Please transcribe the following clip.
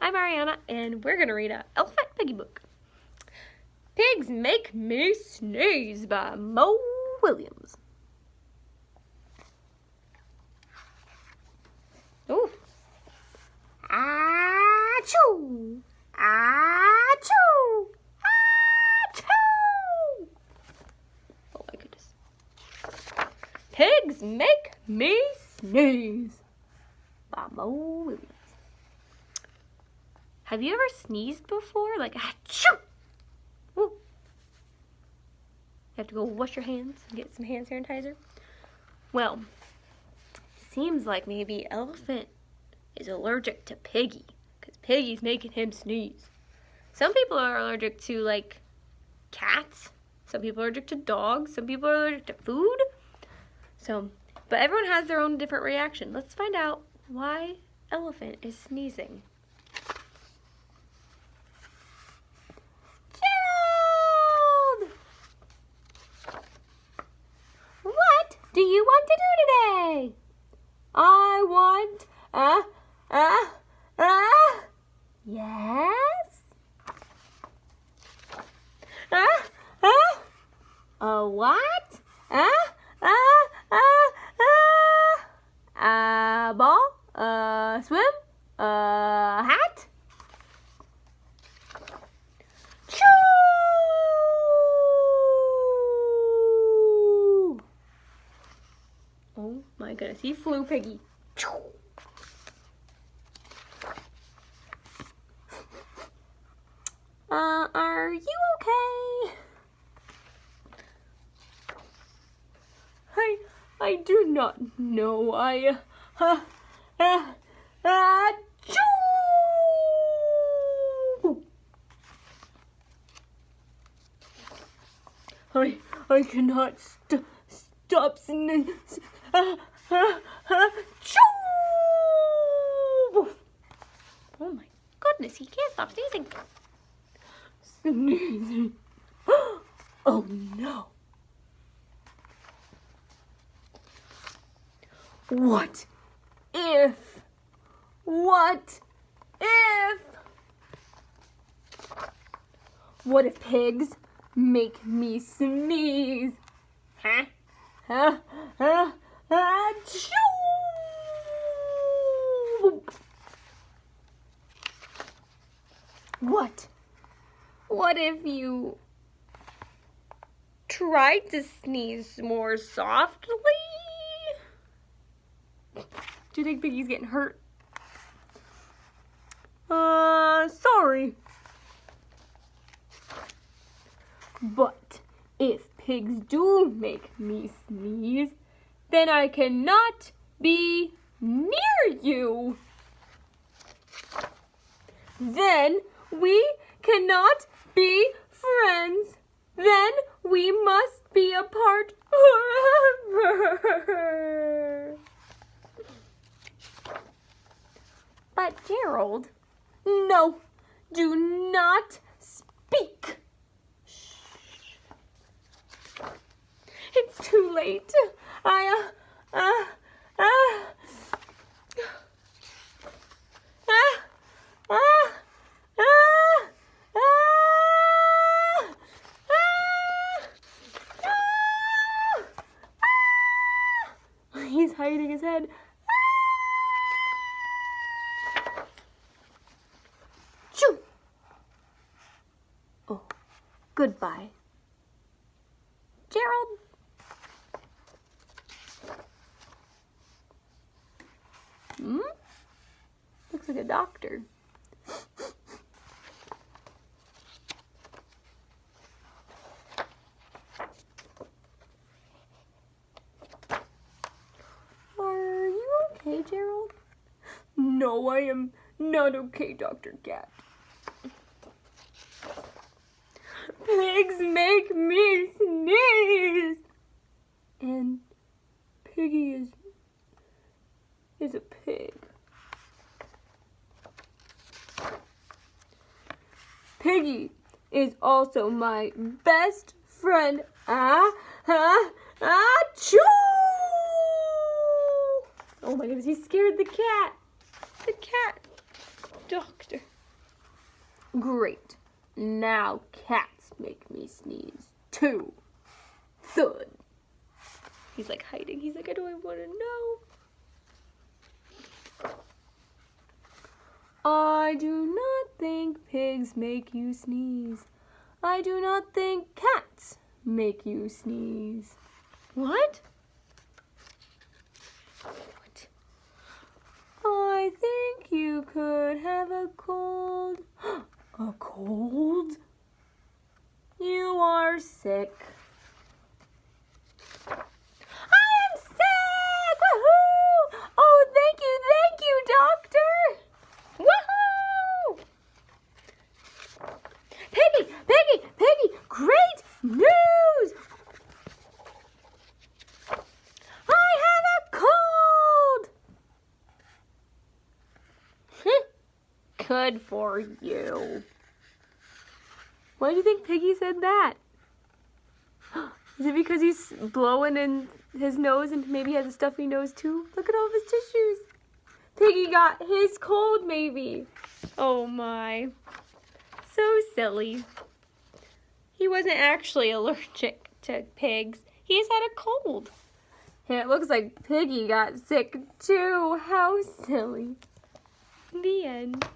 I'm Ariana, and we're going to read an Elephant Piggie book. Pigs Make Me Sneeze by Willems. Ooh. Achoo! Achoo! Achoo! Oh my goodness. Pigs Make Me Sneeze by Willems. Have you ever sneezed before? Like, achoo! Woo. You have to go wash your hands and get some hand sanitizer. Well, seems like maybe Elephant is allergic to Piggie, because Piggie's making him sneeze. Some people are allergic to, like, cats. Some people are allergic to dogs. Some people are allergic to food. But everyone has their own different reaction. Let's find out why Elephant is sneezing. What do you want to do today? I want, yes? A what? A ball? A swim? A hat? Choo! Oh my goodness, he flew, Piggie. Are you okay? I do not know. I cannot stop sneezing. Oh my goodness, he can't stop sneezing. Sneezing. Oh no. What if pigs make me sneeze? Achoo! What if you tried to sneeze more softly? Do you think Piggie's getting hurt? Sorry. But if pigs do make me sneeze, then I cannot be near you. Then we cannot be friends. Then we must be apart forever. But Gerald, no, do not speak. Shh. It's too late. He's hiding his head. Choo! Oh, goodbye. Gerald. Looks like a doctor. Are you okay, Gerald? No, I am not okay, Dr. Cat. Pigs make me sneeze. And Piggie is a pig. Piggie is also my best friend. Achoo! Oh my goodness, he scared the cat. The cat. Doctor. Great. Now cats make me sneeze, too. Thud. He's like hiding. He's like, I don't even want to know. I do not think pigs make you sneeze. I do not think cats make you sneeze. What? What? I think you could have a cold. A cold? You are sick. I am sick! Woohoo! Oh, thank you, doctor! Woohoo! Piggie, great news! I have a cold! Good for you. Why do you think Piggie said that? Is it because he's blowing in his nose and maybe he has a stuffy nose too? Look at all of his tissues. Piggie got his cold maybe. Oh my. So silly. He wasn't actually allergic to pigs. He just had a cold. And it looks like Piggie got sick too. How silly. The end.